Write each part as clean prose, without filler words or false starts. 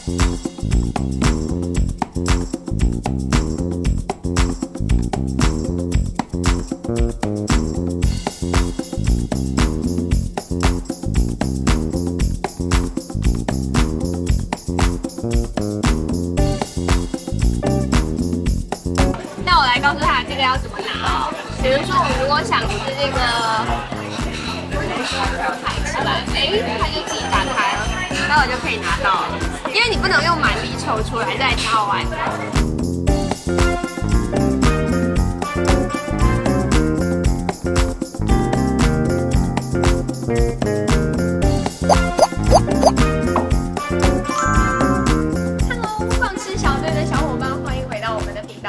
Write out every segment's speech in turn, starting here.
那我来告诉他这个要怎么拿哦。比如说，我如果想吃这个海吃完，它就自己打开了，那我就可以拿到了。因为你不能用满力抽出来，这还挺好玩的。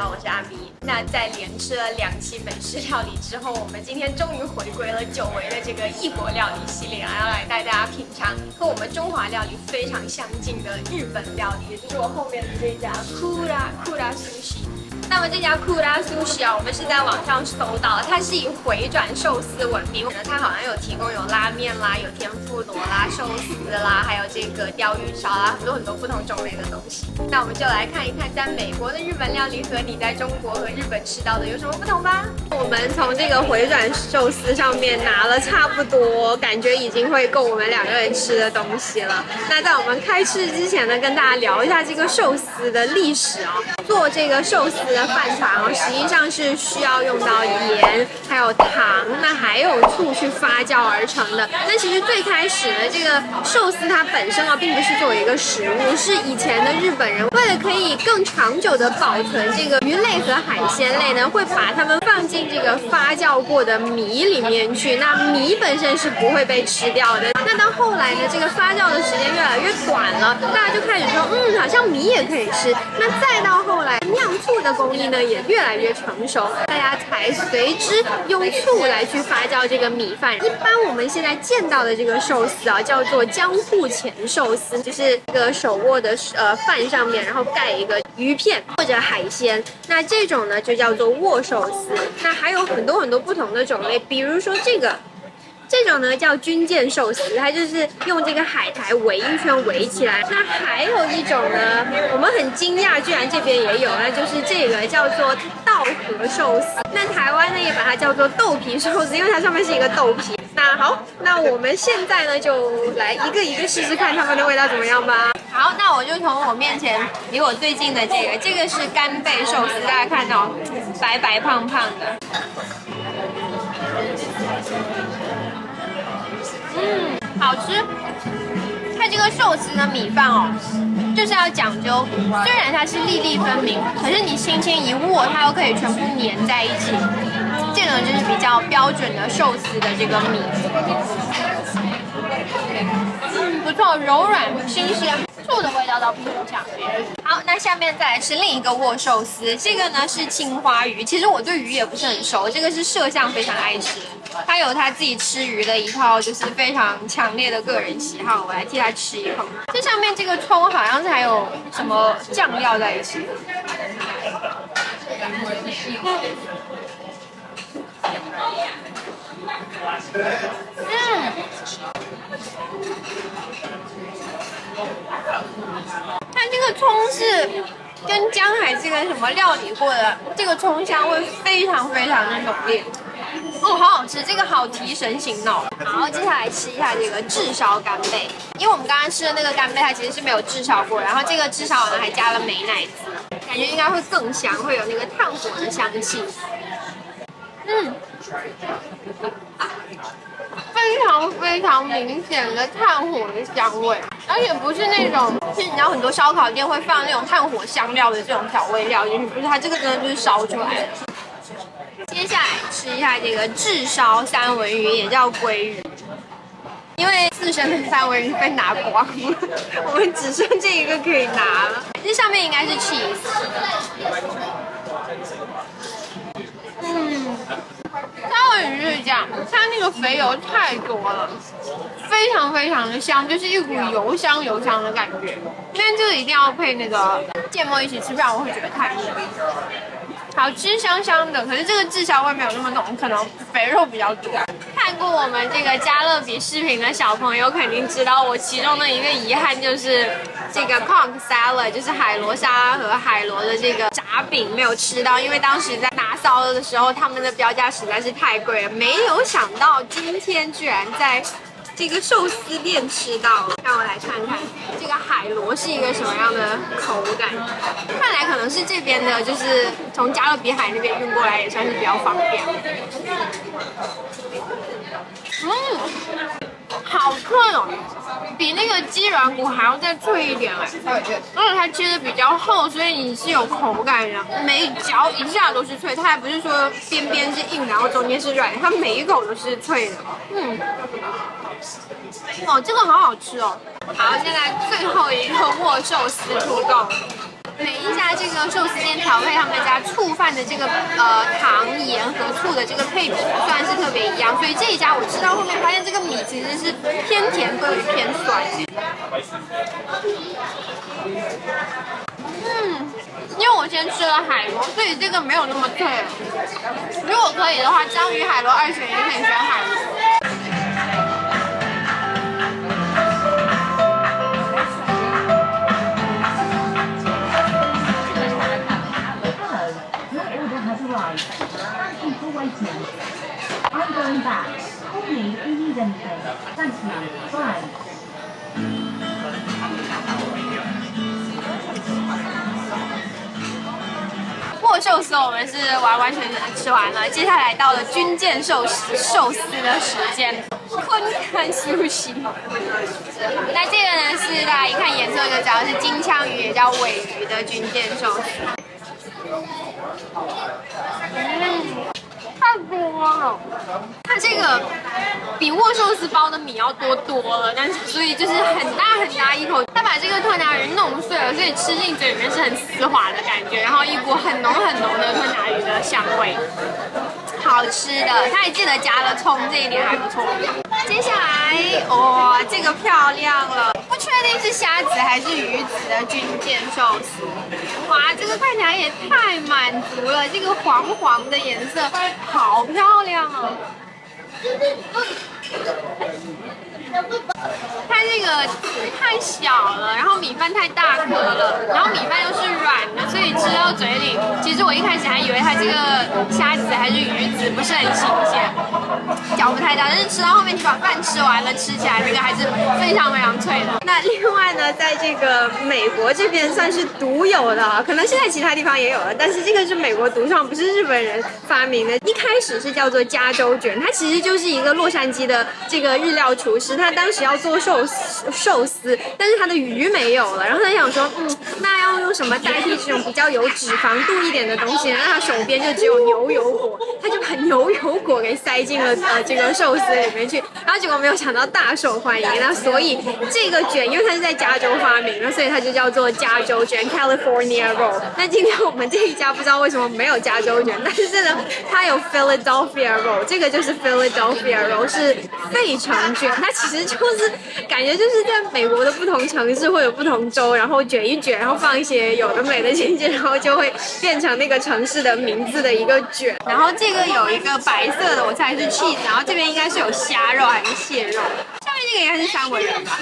我是阿咪。那在连吃了2期美式料理之后，我们今天终于回归了久违的这个异国料理系列，要来带大家品尝和我们中华料理非常相近的日本料理，也就是我后面的这家Kura Sushi。那么这家Kura Sushi啊，我们是在网上搜到的，它是以回转寿司闻名。它好像有提供有拉面啦，有天妇罗啦、寿司啦，还有这个鲷鱼烧啦，很多不同种类的东西。那我们就来看一看，在美国的日本料理和你在中国和日本吃到的有什么不同吧。我们从这个回转寿司上面拿了差不多，感觉已经会够我们2个人吃的东西了。那在我们开吃之前呢，跟大家聊一下这个寿司的历史啊。做这个寿司的饭团实际上是需要用到盐，还有糖，那还有醋去发酵而成的。那其实最开始呢，这个寿司它本身并不是作为一个食物，是以前的日本人为了可以更长久的保存这个鱼类和海鲜类呢，会把它们放进这个发酵过的米里面去。那米本身是不会被吃掉的。那到后来呢，这个发酵的时间越来越短了，大家就开始说，好像米也可以吃。那再到后来，酿醋的工艺呢也越来越成熟，大家才随之用醋来去发酵这个米饭。一般我们现在见到的这个寿司啊，叫做江户前寿司，就是这个手握的饭上面，然后盖一个鱼片或者海鲜。那这种呢就叫做握寿司。那还有很多不同的种类，比如说这种呢叫军舰寿司，它就是用这个海苔围一圈围起来。那还有一种呢，我们很惊讶，居然这边也有，那就是这个叫做稻荷寿司。那台湾呢也把它叫做豆皮寿司，因为它上面是一个豆皮。那好，那我们现在呢就来一个一个试试看它们的味道怎么样吧。好，那我就从我面前离我最近的这个是干贝寿司，大家看到白白胖胖的。好吃。它这个寿司的米饭就是要讲究，虽然它是粒粒分明，可是你轻轻一握，它又可以全部粘在一起。这种就是比较标准的寿司的这个米。不错，柔软新鲜，醋的味道倒并不强烈。好，那下面再来吃另一个握寿司，这个呢是青花鱼。其实我对鱼也不是很熟，这个是麝香非常爱吃，他有他自己吃鱼的一套，就是非常强烈的个人喜好。我来替他吃一口。这上面这个葱好像是还有什么酱料在一起。它这个葱是跟姜还是跟什么料理过的，这个葱香味非常的浓烈。好好吃，这个好提神醒脑。好，接下来吃一下这个炙烧干贝，因为我们刚刚吃的那个干贝它其实是没有炙烧过，然后这个炙烧呢还加了美乃滋，感觉应该会更香，会有那个炭火的香气。非常明显的炭火的香味，而且不是那种，其实你知道很多烧烤店会放那种炭火香料的这种调味料进去，不是，它这个真的就是烧出来的。接下来吃一下这个炙烧三文鱼，也叫鲑鱼，因为自身的三文鱼被拿光了，我们只剩这一个可以拿了。这上面应该是 cheese。三文鱼是这样，它那个肥油太多了，非常的香，就是一股油香的感觉。但这个一定要配那个芥末一起吃，不然我会觉得太腻。好吃香香的，可是这个炙烧味没有那么浓，可能肥肉比较多。太看过我们这个加勒比视频的小朋友肯定知道，我其中的一个遗憾就是这个 conch salad， 就是海螺沙拉和海螺的这个炸饼没有吃到，因为当时在拿骚的时候，他们的标价实在是太贵了。没有想到今天居然在这个寿司店吃到了，让我来看看这个海螺是一个什么样的口感。看来可能是这边的，就是从加勒比海那边运过来，也算是比较方便。好脆哦，比那个鸡软骨还要再脆一点哎，而且它切的比较厚，所以你是有口感的，每一嚼一下都是脆，它还不是说边边是硬，然后中间是软，它每一口都是脆的。哦，这个好好吃哦。好，现在最后一个握寿司土豆。每一家这个寿司店调配他们家醋饭的这个糖、盐和醋的这个配比算是特别一样，所以这一家我吃到后面发现这个米其实是偏甜多于偏酸。因为我先吃了海螺，所以这个没有那么脆了。如果可以的话，章鱼、海螺2选1，可以选海螺。I'm going back. Call me if you need anything. Thank you. Bye. 握寿司我们是完完全全的吃完了，接下来到了军舰寿司的时间，昆干苏西。那这个呢是大家一看颜色就知道是金枪鱼，也叫尾鱼的军舰寿司。太多了，它这个比握寿司包的米要多了，但是所以就是很大一口，它把这个吞拿鱼弄碎了，所以吃进嘴里面是很丝滑的感觉，然后一股很浓的吞拿鱼的香味，好吃的。它还记得加了葱，这一点还不错。接下来，哇，这个漂亮了，不确定是虾子还是鱼子的军舰寿司。哇，这个看起来也太满足了，这个黄的颜色好漂亮哦。它这个太小了，然后米饭太大颗了，然后米饭又是软的，所以吃到嘴里，其实我一开始还以为它这个虾子还是鱼子不是很新鲜，嚼不太到，但是吃到后面你把饭吃完了，吃起来这个还是非常脆的。那另外呢，在这个美国这边算是独有的，可能现在其他地方也有了，但是这个是美国独创，不是日本人发明的。一开始是叫做加州卷，它其实就是一个洛杉矶的这个日料厨师，他当时要做寿司，但是他的鱼没有了，然后他想说，那要用什么代替这种比较有脂肪度一点的东西呢？那他手边就只有牛油果，他就把牛油果给塞进了这个寿司里面去，然后结果没有想到大受欢迎，那所以这个卷，因为它是在加州发明的，所以它就叫做加州卷 （California Roll）。那今天我们这一家不知道为什么没有加州卷，但是呢，它有 Philadelphia Roll， 这个就是 Philadelphia Roll 是费城卷，它其实就是感觉就是在美国的不同城市会有不同州，然后卷一卷，然后放一些有的没的进去，然后就会变成那个城市的名字的一个卷。然后这个有一个白色的，我猜是 cheese， 然后这边应该是有虾肉还是蟹肉，下面这个应该是三文鱼吧。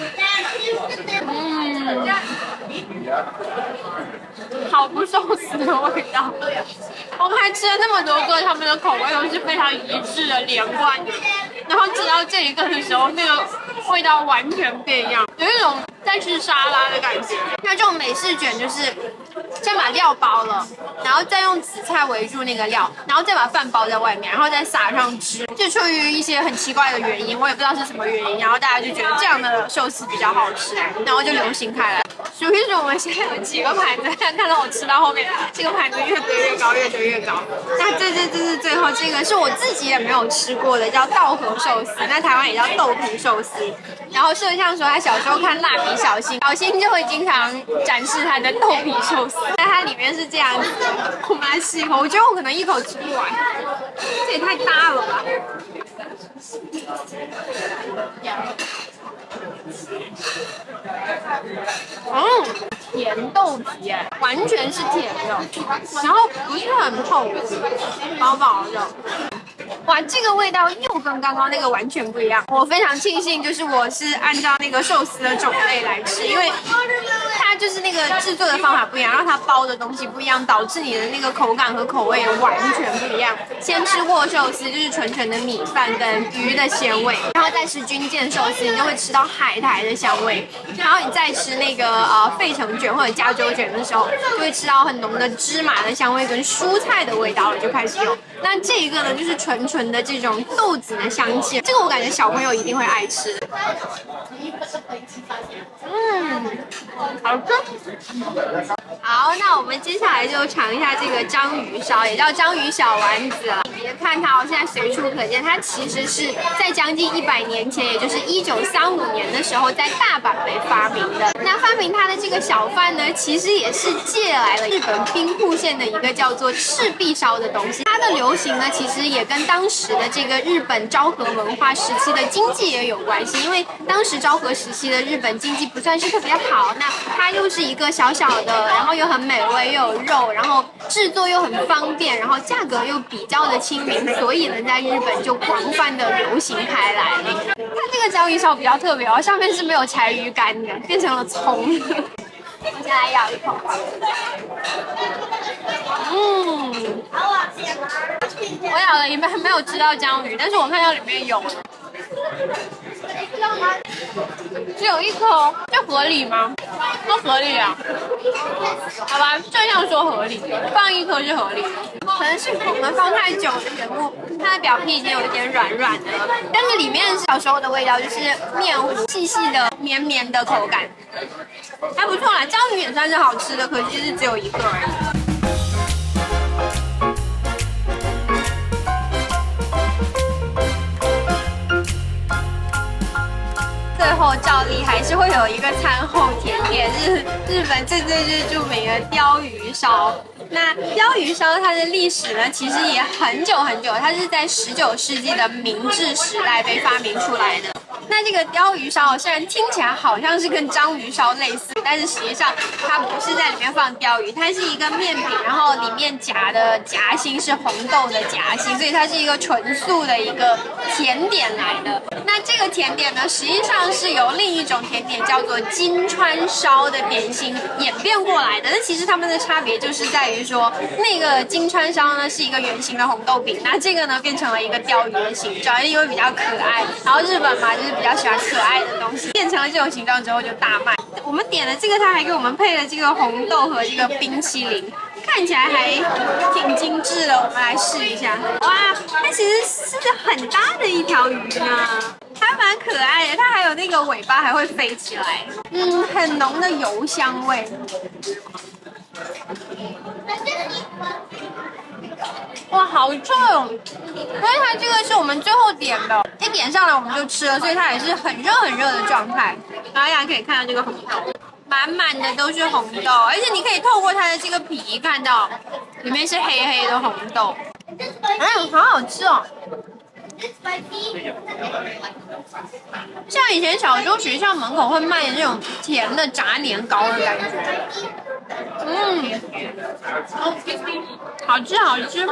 好不寿司的味道。我们还吃了那么多个，他们的口味都是非常一致的、连贯的。然后吃到这一个的时候，那个味道完全变样，有一种在吃沙拉的感觉。那这种美式卷就是先把料包了，然后再用紫菜围住那个料，然后再把饭包在外面，然后再撒上汁。就出于一些很奇怪的原因，我也不知道是什么原因，然后大家就觉得这样的寿司比较好吃，然后就流行开来。数一数我们现在有几个盘子，看到我吃到后面，这个盘子越堆越高，越堆越高。那这是最后这个是我自己也没有吃过的，叫稻荷寿司，那台湾也叫豆皮寿司。然后摄像说他小时候看蜡笔小新，小新就会经常展示他的豆皮寿司，那它里面是这样子。我们来试一口，我觉得我可能一口吃不完，这也太大了吧。甜豆皮哎，完全是甜的，然后不是很厚，薄薄的。哇，这个味道又跟刚刚那个完全不一样。我非常庆幸，就是我是按照那个寿司的种类来吃，因为它就是那个制作的方法不一样，然后它包的东西不一样，导致你的那个口感和口味完全不一样。先吃握寿司就是纯纯的米饭跟鱼的鲜味，然后再吃军舰寿司，你就会吃到海苔的香味，然后你再吃那个费城卷或者加州卷的时候，就会吃到很浓的芝麻的香味跟蔬菜的味道了，就开始有。那这一个呢，就是纯纯的这种豆子的香气，这个我感觉小朋友一定会爱吃。好吃。好，那我们接下来就尝一下这个章鱼烧，也叫章鱼小丸子了。你看它，现在随处可见，它其实是在将近100年前，也就是1935年的时候，在大阪被发明的。那发明它的这个小贩呢，其实也是借来了日本兵库县的一个叫做赤壁烧的东西。它的流行呢，其实也跟当时的这个日本昭和文化时期的经济也有关系，因为当时昭和时期的日本经济不算是特别好，那它又是一个小小的，然后又很美味，又有肉，然后制作又很方便，然后价格又比较的亲民，所以呢，在日本就广泛的流行开来了。它这个章鱼烧比较特别哦，上面是没有柴鱼干的，变成了葱。我先来咬一口。我咬了一半没有吃到章鱼，但是我看到里面有。只有一颗，这合理吗？不合理啊。好吧，这样说合理，放一颗是合理的。可能是我们放太久的缘故，它的表皮已经有一点软软的了，但是里面小时候的味道就是面糊细细的绵绵的口感，还不错啦。章鱼也算是好吃的，可惜是只有一个而已。最后照例还是会有一个餐后甜点，是日本最著名的鲷鱼烧。那鲷鱼烧它的历史呢，其实也很久很久，它是在19世纪的明治时代被发明出来的。那这个鲷鱼烧虽然听起来好像是跟章鱼烧类似，但是实际上它不是在里面放鲷鱼，它是一个面饼，然后里面夹的夹心是红豆的夹心，所以它是一个纯素的一个甜点来的。那这个甜点呢，实际上是由另一种甜点叫做金川烧的点心演变过来的。那其实它们的差别就是在于说，那个金川烧呢是一个圆形的红豆饼，那这个呢变成了一个鲷鱼的形状，因为比较可爱。然后日本嘛，就是比较喜欢可爱的东西，变成了这种形状之后就大卖。我们点了这个，它还给我们配了这个红豆和这个冰淇淋，看起来还挺精致的。我们来试一下，哇，它其实是很大的一条鱼呢，还蛮可爱的。它还有那个尾巴还会飞起来，很浓的油香味。哇，好臭！因为它这个是我们最后点的，一点上来我们就吃了，所以它也是很热很热的状态。然后大家可以看到这个红豆，满满的都是红豆，而且你可以透过它的这个皮看到里面是黑黑的红豆，好好吃哦！像以前小时候学校门口会卖的那种甜的炸年糕的感觉，好吃好吃，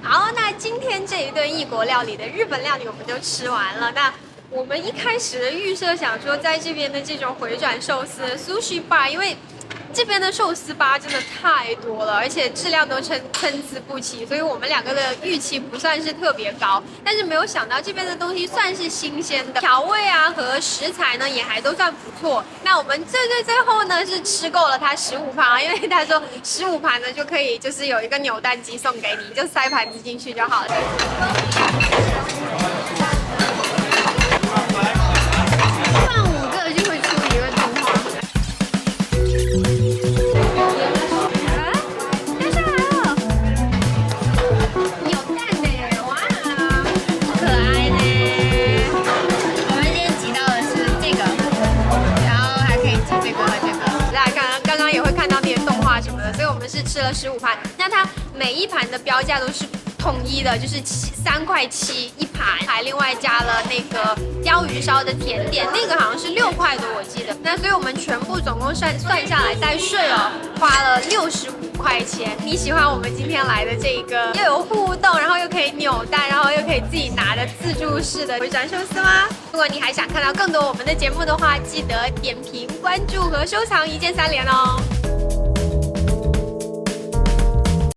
好，那今天这一顿异国料理的日本料理我们就吃完了。那我们一开始的预设想说，在这边的这种回转寿司 sushi bar， 因为这边的寿司吧真的太多了，而且质量都参差不齐，所以我们两个的预期不算是特别高。但是没有想到这边的东西算是新鲜的，调味啊和食材呢也还都算不错。那我们最后呢是吃够了它15盘，因为他说15盘呢就可以就是有一个扭蛋机送给你，就塞盘子进去就好了。放5个就会出一个动画。所以我们是吃了15盘，那它每一盘的标价都是统一的，就是3.7块一盘，还另外加了那个鲷鱼烧的甜点，那个好像是6块多我记得。那所以我们全部总共算下来带税花了65块钱。你喜欢我们今天来的这个又有互动，然后又可以扭蛋，然后又可以自己拿的自助式的回转寿司吗？如果你还想看到更多我们的节目的话，记得点评、关注和收藏一键3连哦。